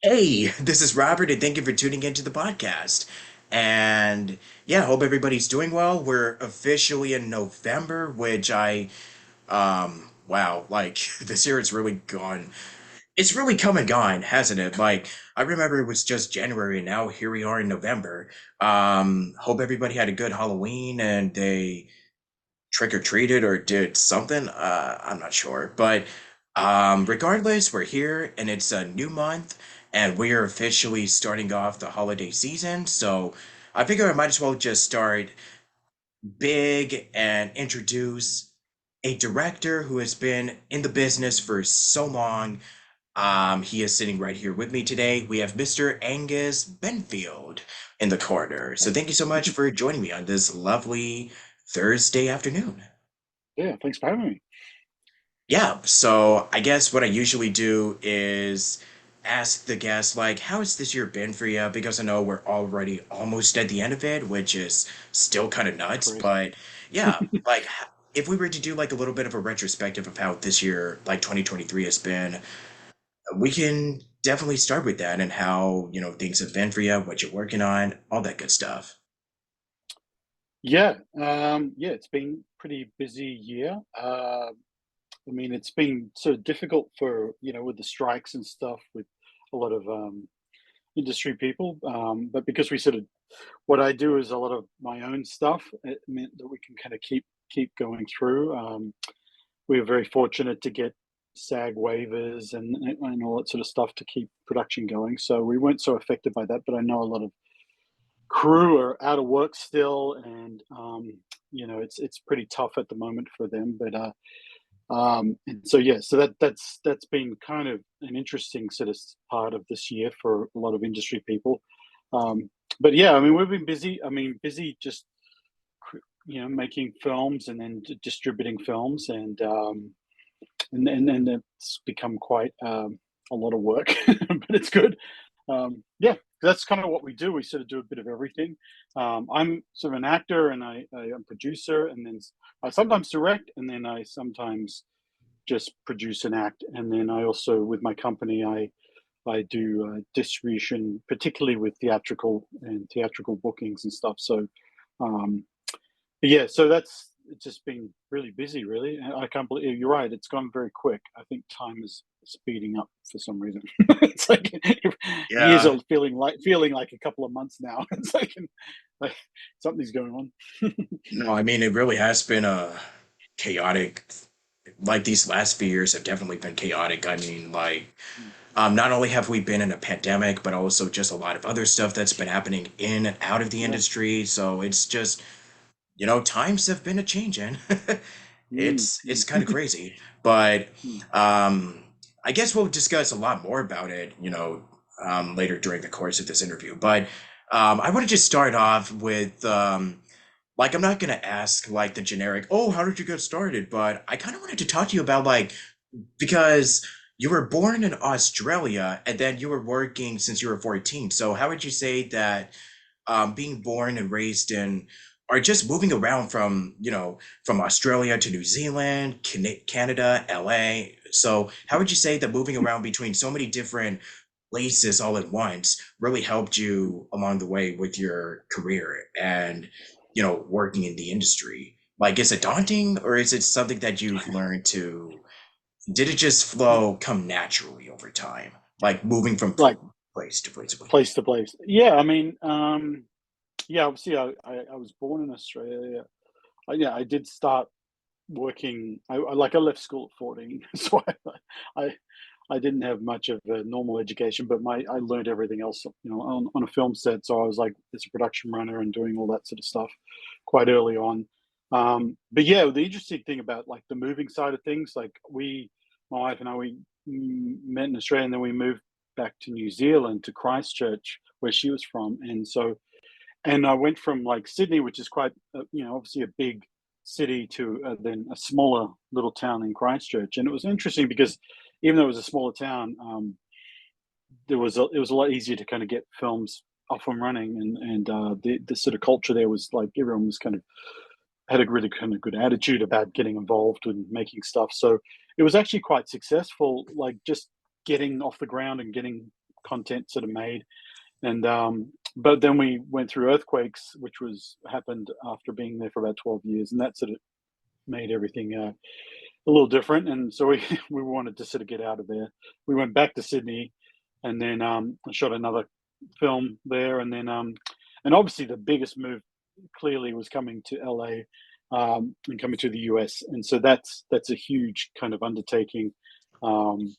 Hey, this is Robert, and thank you for tuning into the podcast. And yeah, hope everybody's doing well. We're officially in November, which wow, like this year it's really gone. It's really come and gone, hasn't it? Like, I remember it was just January, and now here we are in November. Hope everybody had a good Halloween and they trick or treated or did something. I'm not sure, but regardless, we're here and it's a new month, and we are officially starting off the holiday season. So I figure I might as well just start big and introduce a director who has been in the business for so long. He is sitting right here with me today. We have Mr. Angus Benfield in the corner. So thank you so much for joining me on this lovely Thursday afternoon. Yeah, thanks for having me. Yeah, so I guess what I usually do is ask the guests, like, how has this year been for you? Because I know we're already almost at the end of it, which is still kind of nuts. Crazy. But yeah, like, if we were to do like a little bit of a retrospective of how this year, like 2023, has been, we can definitely start with that and how, things have been for you, what you're working on, all that good stuff. Yeah, it's been pretty busy year. I mean, it's been sort of difficult for, with the strikes and stuff with a lot of industry people. But because what I do is a lot of my own stuff, it meant that we can kind of keep going through. We were very fortunate to get SAG waivers and all that sort of stuff to keep production going. So we weren't so affected by that. But I know a lot of crew are out of work still, and it's pretty tough at the moment for them. And so yeah, so that's been kind of an interesting sort of part of this year for a lot of industry people. But yeah, I mean, we've been busy. I mean, busy just making films and then distributing films, and it's become quite a lot of work, but it's good. Yeah, that's kind of what we do. We sort of do a bit of everything. I'm sort of an actor, and I am producer, and then I sometimes direct, and then I sometimes just produce and act. And then I also, with my company, I do distribution, particularly with theatrical bookings and stuff. So um, but yeah, so that's it's just been really busy, really. And I can't believe you're right. It's gone very quick. I think time is speeding up for some reason. It's like years Yeah. are feeling like a couple of months now. It's like something's going on. No, I mean, it really has been a chaotic, like these last few years have definitely been chaotic. I mean, like, not only have we been in a pandemic, but also just a lot of other stuff that's been happening in and out of the Yeah. industry. So it's just, times have been a changing. Mm, It's mm, kind of crazy, but mm. um, I guess we'll discuss a lot more about it, later during the course of this interview. But I want to just start off with like, I'm not gonna ask like the generic, oh, how did you get started? But I kind of wanted to talk to you about, like, because you were born in Australia and then you were working since you were 14. So how would you say that being born and raised in, or just moving around from, from Australia to New Zealand, Canada, LA. So how would you say that moving around between so many different places all at once really helped you along the way with your career and, working in the industry? Like, is it daunting, or is it something that you've learned to, did it just flow, come naturally over time? Like moving from Like place to place to place. place to place. Yeah, I mean, yeah. Obviously, I was born in Australia. Yeah, I did start working. I left school at 14, so I I didn't have much of a normal education, but my I learned everything else, on a film set. So I was like as a production runner and doing all that sort of stuff quite early on. But yeah, the interesting thing about like the moving side of things, like my wife and I, we met in Australia, and then we moved back to New Zealand to Christchurch, where she was from, and I went from like Sydney, which is quite, obviously a big city, to then a smaller little town in Christchurch. And it was interesting because even though it was a smaller town, it was a lot easier to kind of get films off and running, and the sort of culture there was like everyone was kind of had a really kind of good attitude about getting involved and making stuff. So it was actually quite successful, like just getting off the ground and getting content sort of made. And but then we went through earthquakes, which was happened after being there for about 12 years, and that sort of made everything a little different. And so we we wanted to sort of get out of there. We went back to Sydney, and then I shot another film there, and obviously the biggest move clearly was coming to LA, and coming to the US, and so that's a huge kind of undertaking. Um,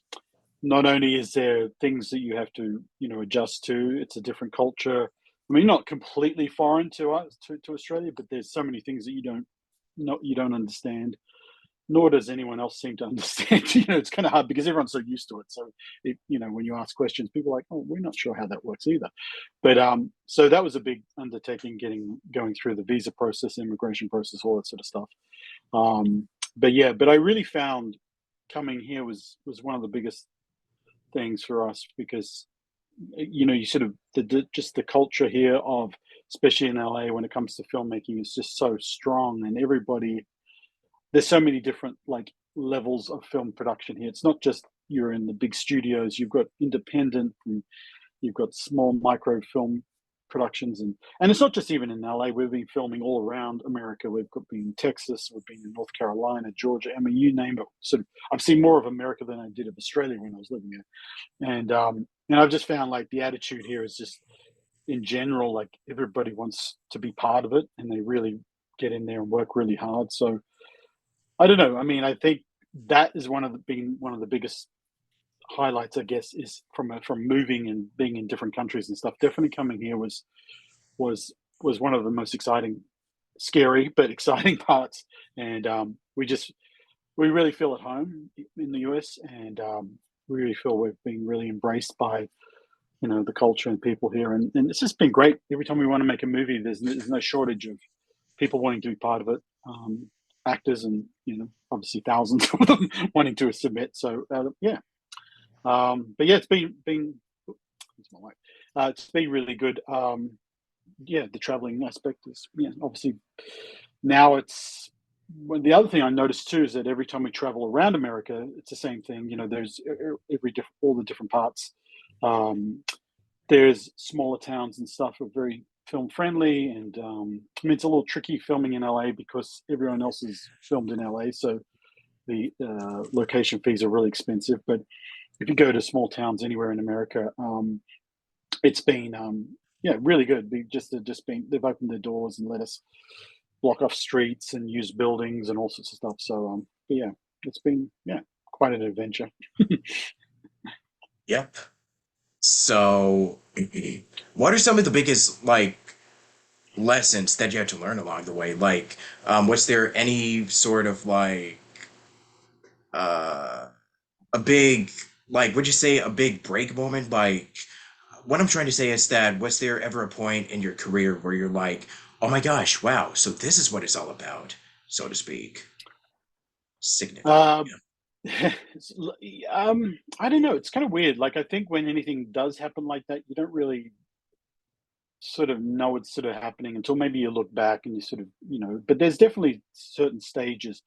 Not only is there things that you have to, adjust to, it's a different culture. I mean, not completely foreign to us, to Australia, but there's so many things that you don't understand, nor does anyone else seem to understand. It's kind of hard because everyone's so used to it. So, when you ask questions, people are like, "Oh, we're not sure how that works either." But so that was a big undertaking, going through the visa process, immigration process, all that sort of stuff. But yeah, but I really found coming here was one of the biggest things for us because you sort of just the culture here of, especially in LA, when it comes to filmmaking, is just so strong, and everybody, there's so many different like levels of film production here. It's not just you're in the big studios, you've got independent, and you've got small micro film productions, and it's not just even in LA. We've been filming all around America. Been in Texas, we've been in North Carolina, Georgia. I mean, you name it. Sort of, I've seen more of America than I did of Australia when I was living there. And I've just found like the attitude here is just, in general, like everybody wants to be part of it, and they really get in there and work really hard. So I don't know. I mean, I think that is being one of the biggest highlights, I guess, is from moving and being in different countries and stuff. Definitely coming here was was one of the most exciting, scary but exciting parts. And we really feel at home in the US, and we really feel we've been really embraced by the culture and people here, and it's just been great. Every time we want to make a movie, there's no shortage of people wanting to be part of it. Actors, and obviously thousands of them wanting to submit. So yeah, but yeah, it's my mic. It's been really good. Yeah, the traveling aspect is, yeah, obviously now it's. Well, the other thing I noticed too is that every time we travel around America, it's the same thing. There's all the different parts. Um, there's smaller towns and stuff are very film friendly, and I mean, it's a little tricky filming in LA because everyone else is filmed in LA, so the location fees are really expensive. But if you go to small towns anywhere in America, it's been yeah, really good. They've opened their doors and let us block off streets and use buildings and all sorts of stuff. So but yeah, it's been, yeah, quite an adventure. Yep. So, what are some of the biggest like lessons that you had to learn along the way? Like, was there any sort of like uh a big would you say a big break moment? Like, what I'm trying to say is that was there ever a point in your career where you're like, oh my gosh, wow, so this is what it's all about, so to speak. Significant. Um, I don't know. It's kind of weird. Like, I think when anything does happen like that, you don't really sort of know it's sort of happening until maybe you look back and you sort of, but there's definitely certain stages.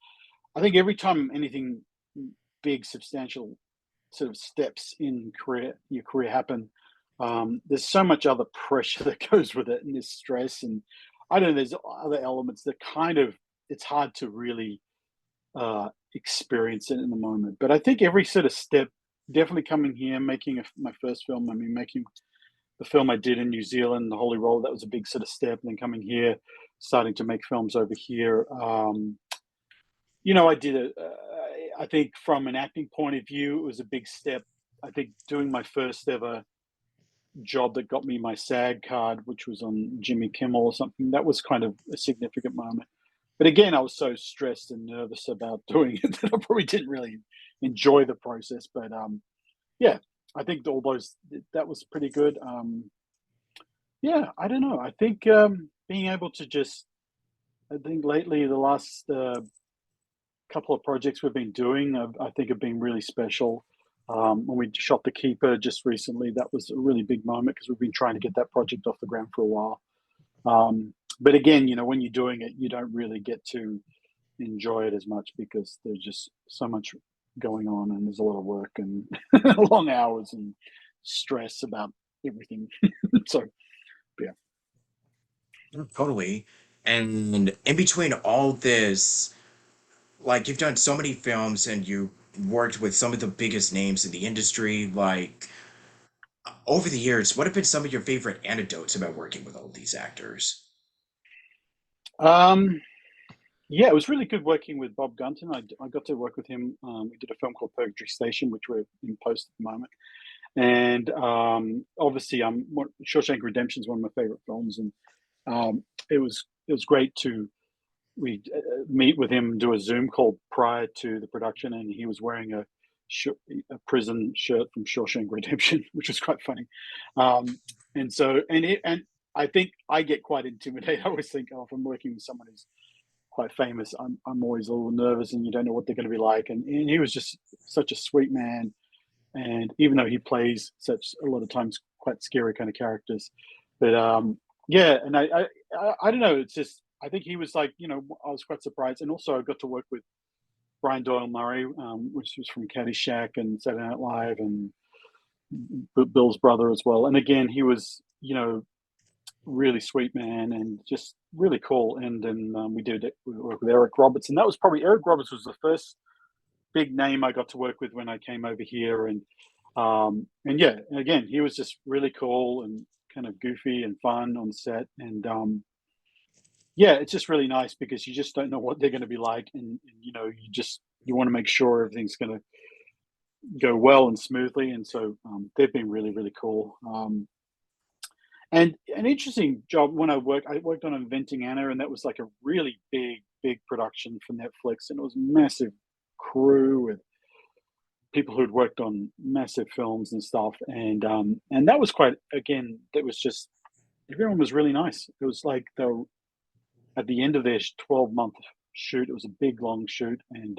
I think every time anything big, substantial sort of steps in your career happen, there's so much other pressure that goes with it, and there's stress, and I don't know, there's other elements that kind of, it's hard to really experience it in the moment. But I think every sort of step, definitely coming here, making my first film. I mean, making the film I did in New Zealand, The Holy Roll, that was a big sort of step. And then coming here, starting to make films over here. I did I think from an acting point of view, it was a big step. I think doing my first ever job that got me my SAG card, which was on Jimmy Kimmel or something, that was kind of a significant moment. But again, I was so stressed and nervous about doing it that I probably didn't really enjoy the process. But yeah, I think that was pretty good. Yeah, I don't know. I think being able to just, I think lately the last couple of projects we've been doing, I think have been really special. When we shot The Keeper just recently, that was a really big moment because we've been trying to get that project off the ground for a while. But again, when you're doing it, you don't really get to enjoy it as much because there's just so much going on, and there's a lot of work and long hours, and stress about everything. So yeah. Totally. And in between all this, like you've done so many films and you worked with some of the biggest names in the industry, like over the years, what have been some of your favorite anecdotes about working with all of these actors? Um, yeah, it was really good working with Bob Gunton. I got to work with him. We did a film called Purgatory Station, which we're in post at the moment. And obviously, Shawshank Redemption is one of my favorite films, and it was great to we meet with him, do a Zoom call prior to the production, and he was wearing a prison shirt from Shawshank Redemption, which was quite funny. And so, and I think I get quite intimidated. I always think, oh, if I'm working with someone who's quite famous, I'm always a little nervous, and you don't know what they're going to be like. And he was just such a sweet man, and even though he plays such a lot of times quite scary kind of characters, but yeah, and I don't know. It's just I think he was like I was quite surprised, and also I got to work with Brian Doyle Murray, which was from Caddyshack and Saturday Night Live, and Bill's brother as well. And again, he was really sweet man and just really cool. And then we worked with Eric Roberts, and that was probably Eric Roberts was the first big name I got to work with when I came over here, and yeah, again, he was just really cool and kind of goofy and fun on set, and yeah, it's just really nice because you just don't know what they're going to be like, and you want to make sure everything's going to go well and smoothly, and so they've been really really cool. And an interesting job when I worked on Inventing Anna, and that was like a really big production for Netflix, and it was a massive crew with people who'd worked on massive films and stuff, and that was quite again. That was just everyone was really nice. It was like they were at the end of their 12-month shoot. It was a big long shoot, and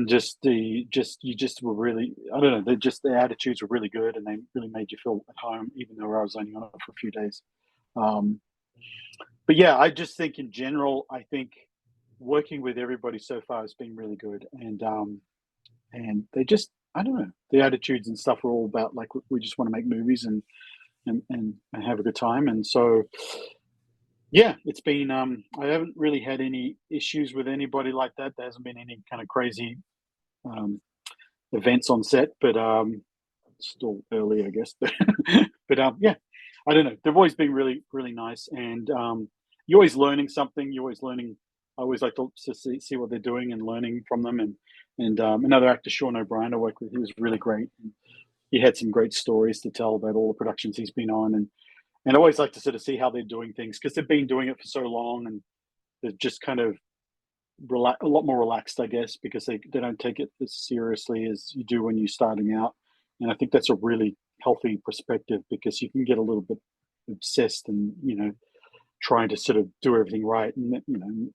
just you just were really I don't know. They just their attitudes were really good, and they really made you feel at home, even though I was only on it for a few days. Um, but yeah, I just think in general, I think working with everybody so far has been really good, and they just I don't know the attitudes and stuff are all about like we just want to make movies and have a good time, and so yeah, it's been I haven't really had any issues with anybody like that. There hasn't been any kind of crazy um, events on set, but it's still early, I guess. But yeah, I don't know. They've always been really really nice, and you're always learning something. You're always learning. I always like to see what they're doing and learning from them. And another actor, Sean O'Brien, I worked with. He was really great. He had some great stories to tell about all the productions he's been on, and I always like to sort of see how they're doing things because they've been doing it for so long, and they're just kind of a lot more relaxed, I guess, because they don't take it as seriously as you do when you're starting out. And I think that's a really healthy perspective because you can get a little bit obsessed and trying to sort of do everything right, and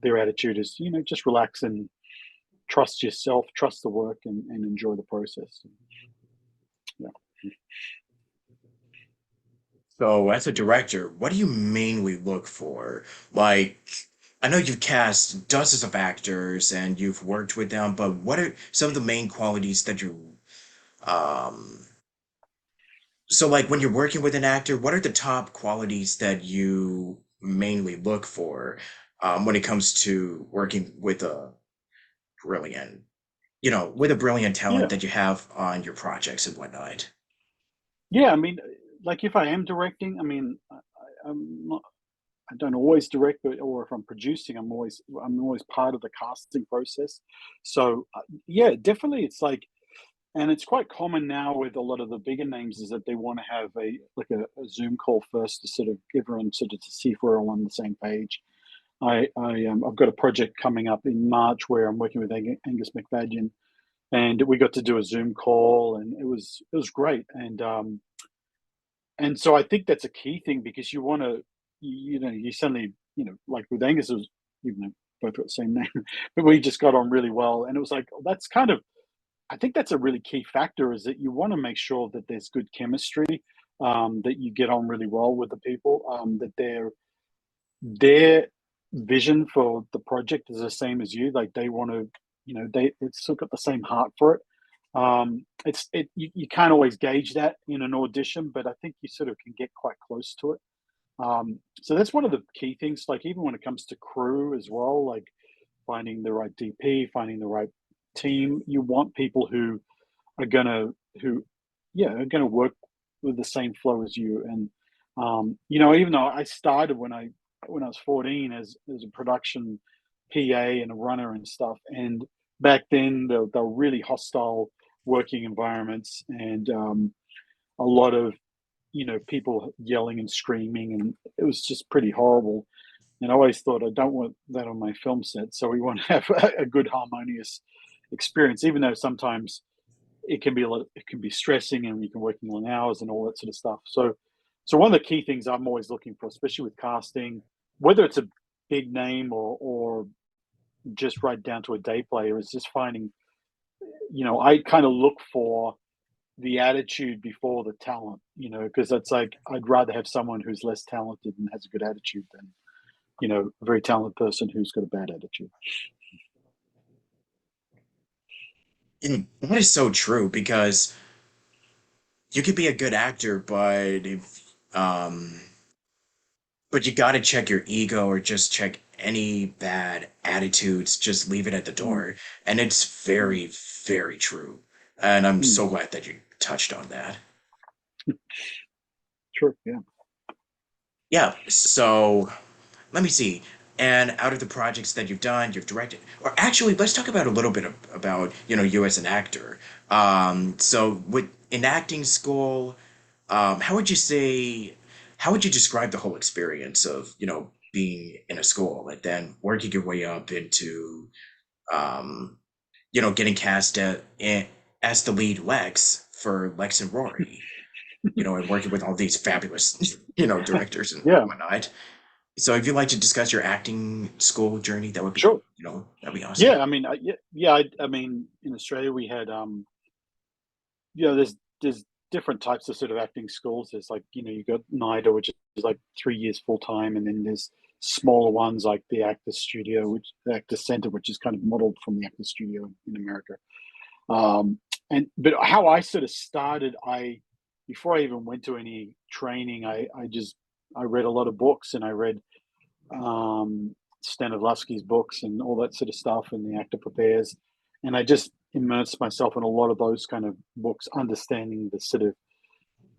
their attitude is just relax and trust yourself, trust the work, and enjoy the process. Yeah. So, as a director, what do you mainly look for? Like, I know you've cast dozens of actors and you've worked with them, but what are some of the main qualities that um, so like when you're working with an actor, what are the top qualities that you mainly look for when it comes to working with a brilliant, with a brilliant talent Yeah. that you have on your projects and whatnot? Yeah, I mean, like if I am directing, I mean, I'm not, I don't always direct, but or if I'm producing, I'm always part of the casting process. So yeah, definitely, it's like, and it's quite common now with a lot of the bigger names is that they want to have a Zoom call first to sort of everyone sort of to see if we're all on the same page. I've got a project coming up in March where I'm working with Angus Benfield, and we got to do a Zoom call, and it was great, and so I think that's a key thing because you want to, you suddenly, like with Angus, it was, even though both got the same name, but we just got on really well. And it was like, that's kind of, I think that's a really key factor is that you want to make sure that there's good chemistry, that you get on really well with the people, that their vision for the project is the same as you. Like they want to, it's still got the same heart for it. You can't always gauge that in an audition, but I think you sort of can get quite close to it. So that's one of the key things. Like even when it comes to crew as well, like finding the right DP, finding the right team. You want people who are gonna who yeah are gonna work with the same flow as you. And even though I started when I was 14 as a production PA and a runner and stuff, and back then they're really hostile working environments, and a lot of people yelling and screaming, and it was just pretty horrible. And I always thought I don't want that on my film set. So we want to have a good harmonious experience, even though sometimes it can be stressing, and you can work in long hours and all that sort of stuff. So one of the key things I'm always looking for, especially with casting, whether it's a big name or just right down to a day player, is just finding, I kind of look for the attitude before the talent, because it's like I'd rather have someone who's less talented and has a good attitude than, a very talented person who's got a bad attitude. And that is so true because you could be a good actor, but you got to check your ego or just check any bad attitudes, just leave it at the Mm, door. And it's mm, very, very true. And I'm mm. so glad that you touched on that. Sure, yeah. Yeah, so let me see. And out of the projects that you've done, you've directed, or actually, let's talk about a little bit about, you as an actor. So with in acting school, how would you say, how would you describe the whole experience of, being in a school and then working your way up into, um, getting cast as the lead Lex for Lex and Rory, and working with all these fabulous, directors and Yeah, whatnot. So if you'd like to discuss your acting school journey, sure. that'd be awesome. Yeah, I mean, I mean, in Australia we had, there's different types of sort of acting schools. There's like, you got NIDA, which is like 3 years full time, and then there's smaller ones like the Actors Studio, which the Actors Center, which is kind of modeled from the Actors Studio in America. But how I sort of started, I before I even went to any training, I read a lot of books, and I read Stanislavski's books and all that sort of stuff, and the actor prepares. And I just immersed myself in a lot of those kind of books, understanding the sort of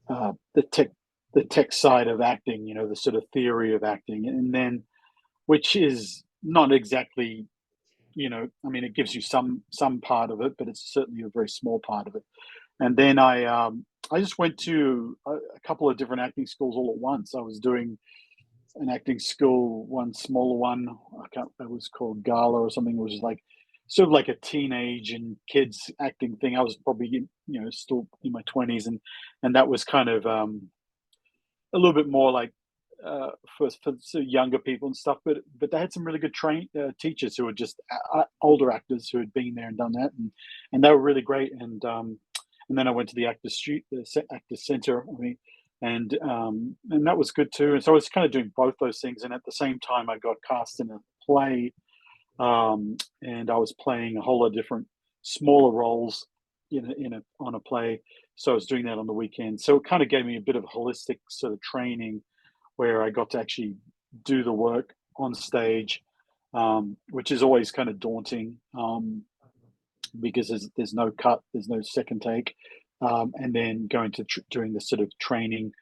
uh, the tech the tech side of acting, the sort of theory of acting, and then which is not exactly, I mean, it gives you some part of it, but it's certainly a very small part of it. And then I just went to a couple of different acting schools all at once. I was doing an acting school, one smaller one. I can't. It was called Gala or something. It was like sort of like a teenage and kids acting thing. I was probably still in my 20s, and that was kind of a little bit more like for sort of younger people and stuff. But they had some really good teachers who were just older actors who had been there and done that, and they were really great. And then I went to the Actors Center. I mean, and that was good too. And so I was kind of doing both those things. And at the same time, I got cast in a play, and I was playing a whole lot of different smaller roles on a play. So I was doing that on the weekend. So it kind of gave me a bit of holistic sort of training where I got to actually do the work on stage, which is always kind of daunting, because there's no cut, there's no second take, and then going to doing the sort of training.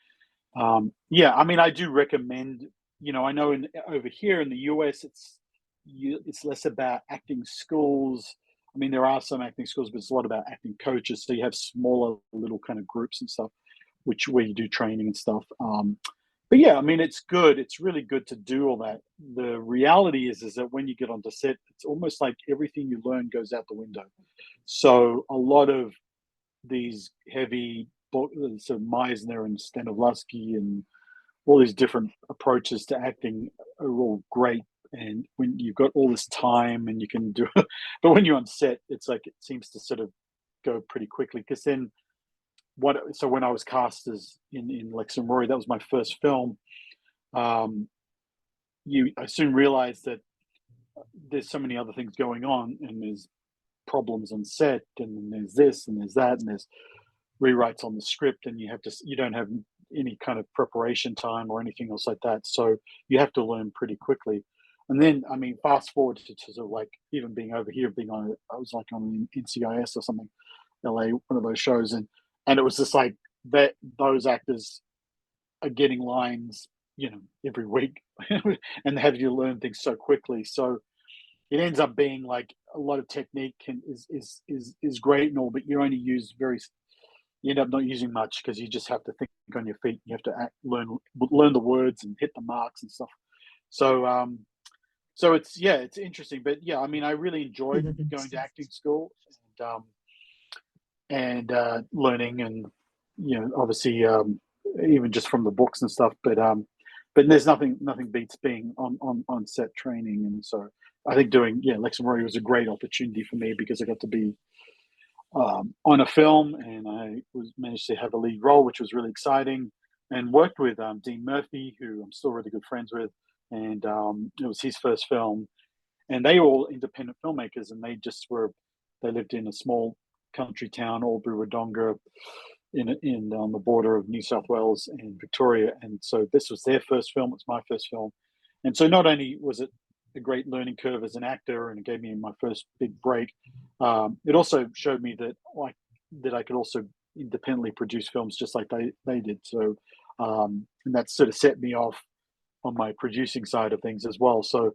Yeah, I mean, I do recommend. I know over here in the US, it's less about acting schools. I mean, there are some acting schools, but it's a lot about acting coaches. So you have smaller little kind of groups and stuff, which where you do training and stuff. But yeah, I mean, it's good. It's really good to do all that. The reality is that when you get onto set, it's almost like everything you learn goes out the window. So a lot of these heavy so Meisner and Stanislavski and all these different approaches to acting are all great. And when you've got all this time and you can do it, but when you're on set, it's like it seems to sort of go pretty quickly. Because then so when I was cast as in Lex and Rory, that was my first film. Um, I soon realized that there's so many other things going on, and there's problems on set, and then there's this and there's that, and there's rewrites on the script, and you don't have any kind of preparation time or anything else like that. So you have to learn pretty quickly. And then, I mean, fast forward to sort of like even being over here, being on, I was like on NCIS or something, LA, one of those shows, and it was just like that those actors are getting lines, every week, and having to learn things so quickly. So it ends up being like a lot of technique is great and all, but you only use you end up not using much because you just have to think on your feet. You have to learn the words and hit the marks and stuff. So so it's interesting, but yeah, I mean, I really enjoyed going to acting school and learning, and obviously even just from the books and stuff. But there's nothing beats being on set training, and so I think doing Lex and Rory was a great opportunity for me because I got to be on a film, and I was managed to have a lead role, which was really exciting, and worked with Dean Murphy, who I'm still really good friends with, and it was his first film, and they were all independent filmmakers, and they lived in a small country town, Albury Wodonga, in on the border of New South Wales and Victoria, and so this was their first film. It's my first film, and so not only was it a great learning curve as an actor, and it gave me my first big break. It also showed me that I could also independently produce films just like they did. So, and that sort of set me off on my producing side of things as well. So,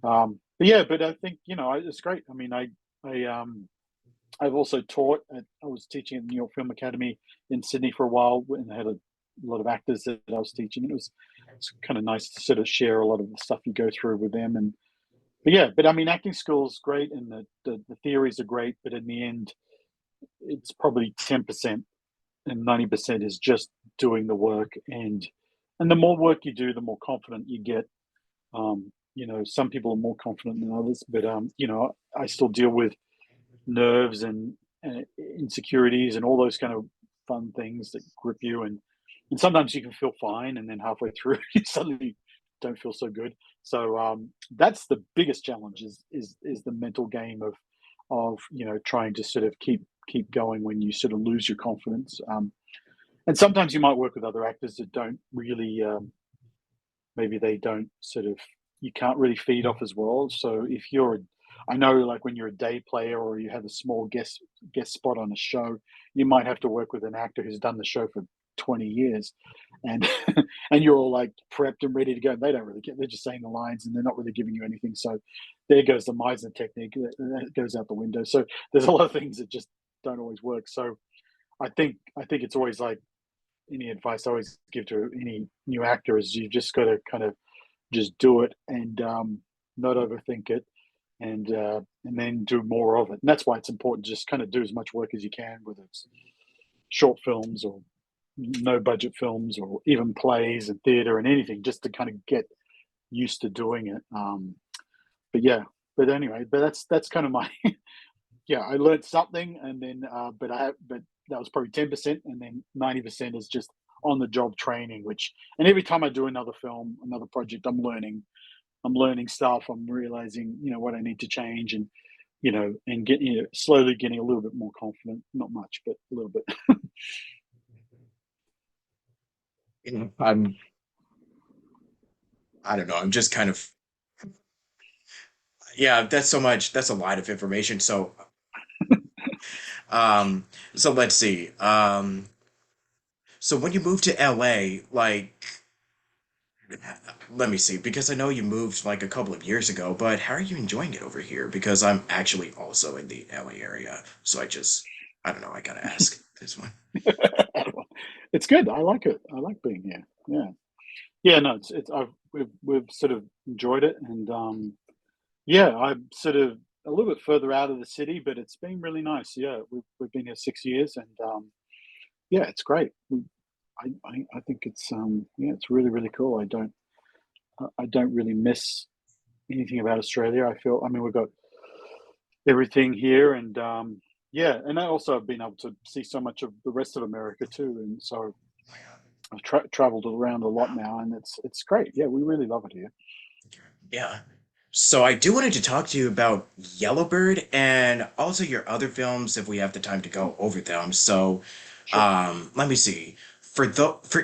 but I think it's great. I mean, I've also taught. I was teaching at the New York Film Academy in Sydney for a while, and I had a lot of actors that I was teaching. And it's kind of nice to sort of share a lot of the stuff you go through with them. And but I mean, acting school is great, and the theories are great, but in the end, it's probably 10%, and 90% is just doing the work. And the more work you do, the more confident you get. Some people are more confident than others, but I still deal with nerves and insecurities and all those kind of fun things that grip you, and sometimes you can feel fine, and then halfway through you suddenly don't feel so good. So that's the biggest challenge is the mental game of trying to sort of keep going when you sort of lose your confidence. And sometimes you might work with other actors that don't really maybe they don't sort of you can't really feed off as well. So if I know, like when you're a day player or you have a small guest spot on a show, you might have to work with an actor who's done the show for 20 years, and and you're all like prepped and ready to go. They don't really get. They're just saying the lines, and they're not really giving you anything. So there goes the Meisner technique. That goes out the window. So there's a lot of things that just don't always work. So I think it's always like any advice I always give to any new actor is you've just got to kind of just do it and not overthink it, and then do more of it. And that's why it's important to just kind of do as much work as you can, whether it's short films or no budget films or even plays and theater and anything, just to kind of get used to doing it. But yeah, but anyway, but that's kind of my yeah. I learned something, and then but that was probably 10%, and then 90% is just on the job training. And every time I do another film, another project, I'm learning stuff. I'm realizing what I need to change, and get slowly getting a little bit more confident. Not much, but a little bit. I'm I don't know. I'm just kind of yeah. That's so much. That's a lot of information. Um, so let's see. So when you moved to LA, like, let me see, because I know you moved like a couple of years ago, but how are you enjoying it over here? Because I'm actually also in the LA area, so I don't know. I gotta ask this one. It's good. I like it. I like being here. Yeah, yeah. No, we've sort of enjoyed it, and yeah, I'm sort of a little bit further out of the city, but it's been really nice. Yeah, we've been here 6 years, and yeah, it's great. I think it's yeah, it's really really cool. I don't really miss anything about Australia. I mean, we've got everything here, and yeah, and I also have been able to see so much of the rest of America too, and so I've traveled around a lot now, and it's great. Yeah, we really love it here. Yeah. So I do wanted to talk to you about Yellowbird and also your other films if we have the time to go over them. So, Sure. let me see. For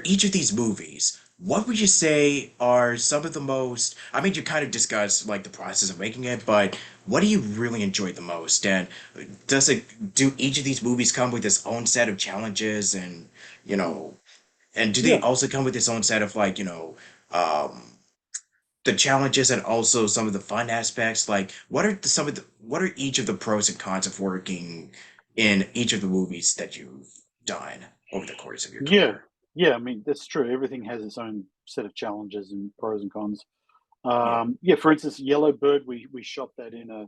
each of these movies, what would you say are some of the most, I mean, you kind of discussed like the process of making it, but what do you really enjoy the most? And do each of these movies come with its own set of challenges and, you know, and do they Yeah. also come with its own set of like, um the challenges and also some of the fun aspects? Like, what are each of the pros and cons of working in each of the movies that you've done over the course of your Yeah. career? Yeah. I mean, that's true. Everything has its own set of challenges and pros and cons. Yeah. Yeah. For instance, Yellowbird, we shot that in a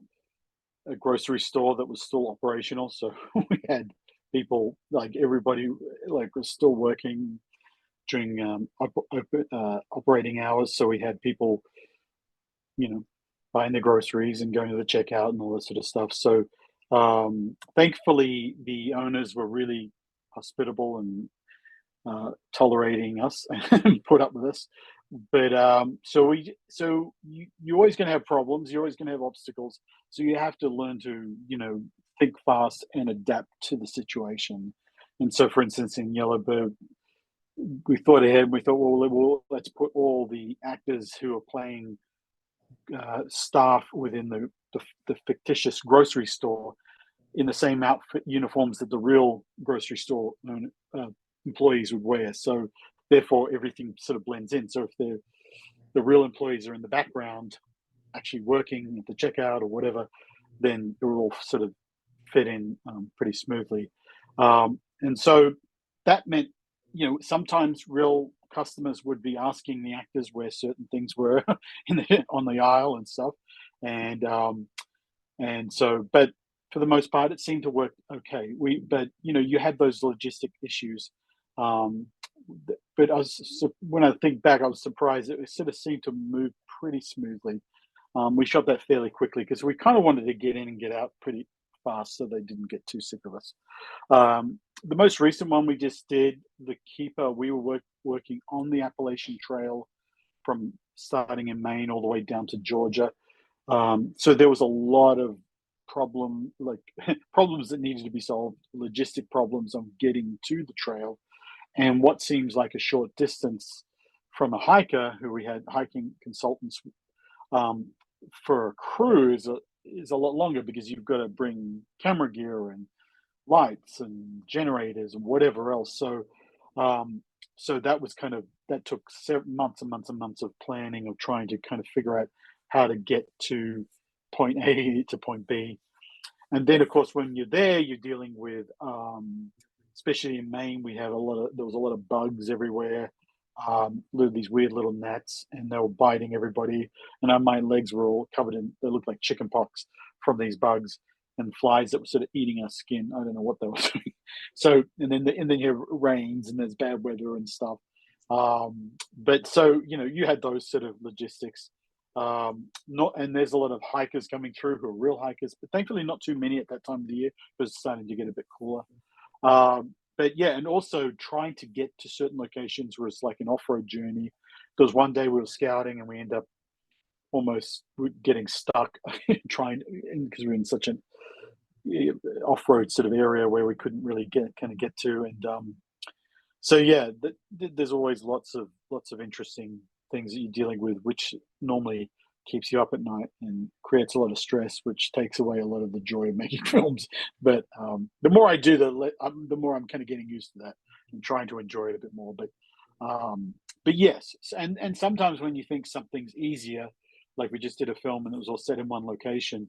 grocery store that was still operational. So we had people, like everybody, like was still working during operating hours. So we had people, you know, buying their groceries and going to the checkout and all that sort of stuff. So thankfully, the owners were really hospitable and tolerating us and put up with us. But you're always going to have problems. You're always going to have obstacles. So you have to learn to think fast and adapt to the situation. And so, for instance, in Yellowbird, we thought ahead. We thought, well, let's put all the actors who are playing staff within the fictitious grocery store in the same outfit uniforms that the real grocery store employees would wear. So therefore, everything sort of blends in. So if the real employees are in the background, actually working at the checkout or whatever, then it will all sort of fit in pretty smoothly. And so that meant, sometimes real customers would be asking the actors where certain things were on the aisle and stuff, and but for the most part, it seemed to work okay. But you had those logistic issues. Um, but when I think back, I was surprised. It sort of seemed to move pretty smoothly. We shot that fairly quickly because we kind of wanted to get in and get out pretty fast, so they didn't get too sick of us. The most recent one we just did, The Keeper. We were working on the Appalachian Trail from starting in Maine all the way down to Georgia. So there was a lot of problems that needed to be solved, logistic problems on getting to the trail, and what seems like a short distance from a hiker who we had hiking consultants um, for a crew is a lot longer because you've got to bring camera gear and lights and generators and whatever else. Um, so that took months and months and months of planning of trying to kind of figure out how to get to point A to point B. And then, of course, when you're there, you're dealing with, especially in Maine, there was a lot of bugs everywhere, these weird little gnats, and they were biting everybody. And my legs were all covered they looked like chicken pox from these bugs and flies that were sort of eating our skin. I don't know what they were doing. So, and then you have rains and there's bad weather and stuff. But so, you had those sort of logistics. Not and there's a lot of hikers coming through who are real hikers, but thankfully not too many at that time of the year because it's starting to get a bit cooler. But yeah, and also trying to get to certain locations was like an off-road journey. There was one day we were scouting and we ended up almost getting stuck trying because we were in such an off-road sort of area where we couldn't really get to. And so yeah, there's always lots of interesting things that you're dealing with, which normally keeps you up at night and creates a lot of stress, which takes away a lot of the joy of making films. But the more I do, the more I'm kind of getting used to that and trying to enjoy it a bit more. But yes, and sometimes when you think something's easier, like we just did a film and it was all set in one location,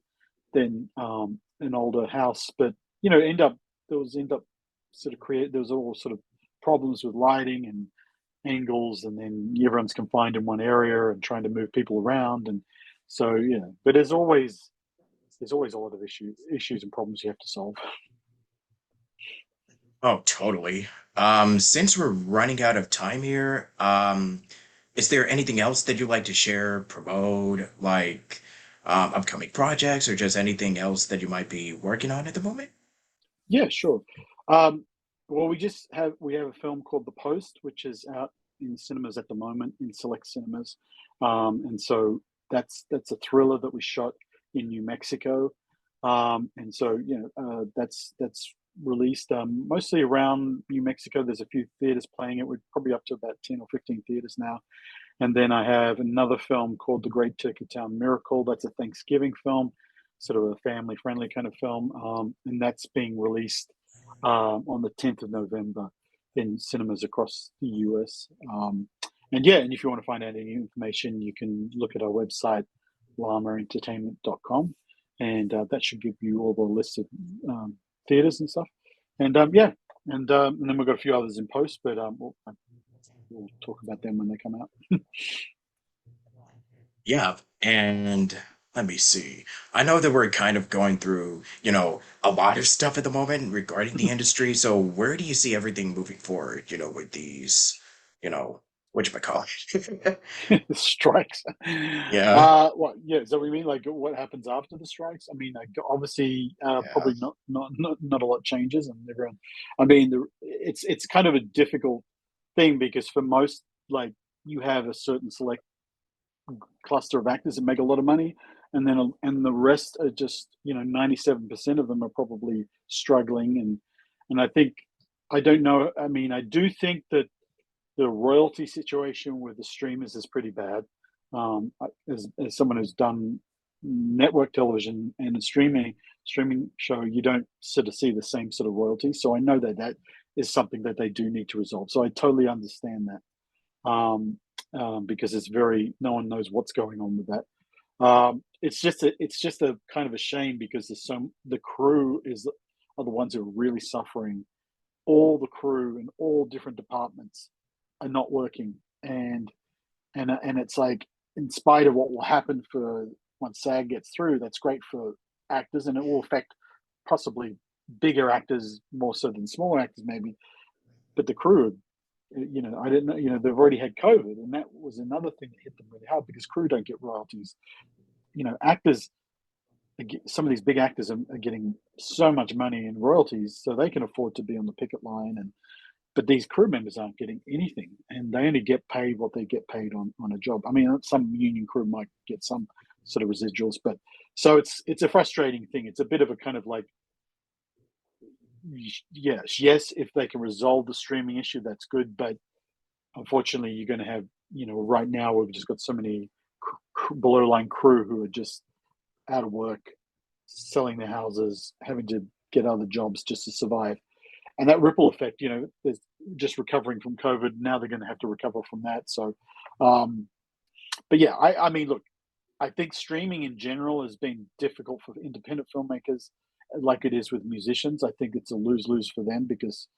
then an older house, but end up sort of create there was all sort of problems with lighting and angles, and then everyone's confined in one area and trying to move people around, and so but there's always a lot of issues and problems you have to solve. Oh, totally. Since we're running out of time here, is there anything else that you'd like to share, promote, like upcoming projects or just anything else that you might be working on at the moment? Yeah, sure. um, well, we have a film called The Post, which is out in cinemas at the moment, in select cinemas, and so That's a thriller that we shot in New Mexico, and so that's released mostly around New Mexico. There's a few theaters playing it. We're probably up to about 10 or 15 theaters now. And then I have another film called The Great Turkey Town Miracle. That's a Thanksgiving film, sort of a family friendly kind of film, and that's being released on the 10th of November in cinemas across the US. And yeah, and if you want to find out any information, you can look at our website, llamaentertainment.com, and that should give you all the list of theaters and stuff. And yeah, and then we've got a few others in post, but we'll talk about them when they come out. Yeah, and let me see. I know that we're kind of going through, a lot of stuff at the moment regarding the industry. So where do you see everything moving forward, with these, you know, whatchamacallit? Strikes. Yeah, What? Yeah. So we mean like what happens after the strikes? I mean, like, obviously, yeah. probably not a lot changes, and everyone. I mean, it's kind of a difficult thing because for most, like, you have a certain select cluster of actors that make a lot of money, and then and the rest are just 97% of them are probably struggling, and I think I don't know. I mean, I do think that the royalty situation with the streamers is pretty bad. As someone who's done network television and a streaming show, you don't sort of see the same sort of royalty. So I know that that is something that they do need to resolve. So I totally understand that, because it's very no one knows what's going on with that. It's just a kind of a shame because the crew are the ones who are really suffering. All the crew in all different departments are not working, and it's like, in spite of what will happen for once SAG gets through, that's great for actors, and it will affect possibly bigger actors more so than smaller actors maybe. But the crew, I didn't know, they've already had COVID, and that was another thing that hit them really hard because crew don't get royalties. Actors, some of these big actors are getting so much money in royalties, so they can afford to be on the picket line, and but these crew members aren't getting anything, and they only get paid what they get paid on a job. I mean, some union crew might get some sort of residuals, but so it's a frustrating thing. It's a bit of a kind of like, yes, if they can resolve the streaming issue, that's good, but unfortunately, you're going to have, right now we've just got so many below line crew who are just out of work, selling their houses, having to get other jobs just to survive. And that ripple effect, there's just recovering from COVID. Now they're going to have to recover from that. So, um, but yeah, I mean, look, I think streaming in general has been difficult for independent filmmakers, like it is with musicians. I think it's a lose lose for them because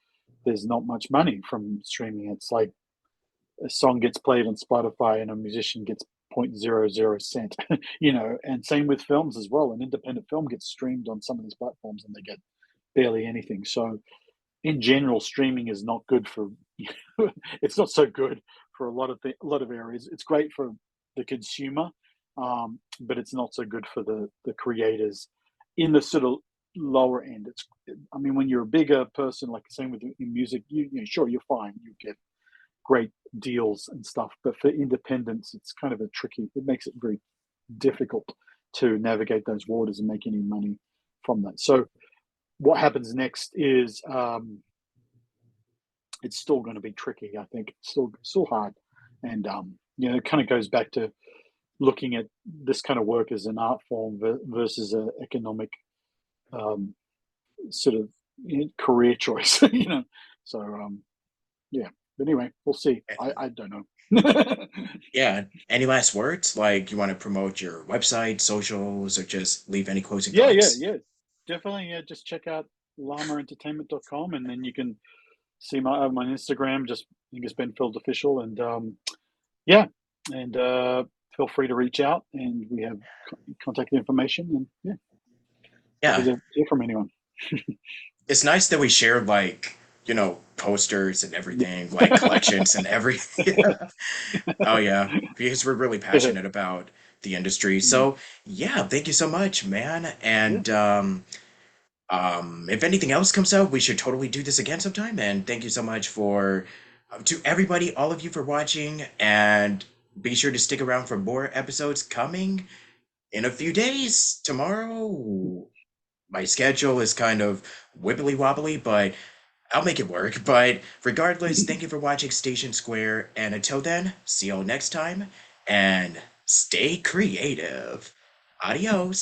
there's not much money from streaming. It's like a song gets played on Spotify and a musician gets 0.00 cent, and same with films as well. An independent film gets streamed on some of these platforms and they get barely anything. So in general, streaming is not good for. It's not so good for a lot of areas. It's great for the consumer, but it's not so good for the creators in the sort of lower end. I mean, when you're a bigger person, like same with in music, sure, you're fine. You get great deals and stuff, but for independents, it's kind of a tricky. It makes it very difficult to navigate those waters and make any money from that. So what happens next is, it's still going to be tricky. I think it's still hard, and it kind of goes back to looking at this kind of work as an art form versus an economic, um, sort of, career choice. So yeah. But anyway, we'll see. I don't know. Yeah. Any last words? Like you want to promote your website, socials, or just leave any closing Yeah, yeah, thoughts? yeah. Definitely. Yeah, just check out llamaentertainment.com, and then you can see my Instagram, just Angus Benfield official, and yeah, and feel free to reach out, and we have contact information, and yeah, happy Yeah. to hear from anyone. It's nice that we shared like, posters and everything, like Yeah. collections and everything. Oh yeah, because we're really passionate about the industry. Mm, So yeah, thank you so much, man. yeah, And if anything else comes out, we should totally do this again sometime. And thank you so much for to everybody, all of you for watching. And be sure to stick around for more episodes coming in a few days. Tomorrow, my schedule is kind of wibbly wobbly, but I'll make it work. But regardless, thank you for watching Station Square, and until then, see y'all next time, and stay creative. Adios.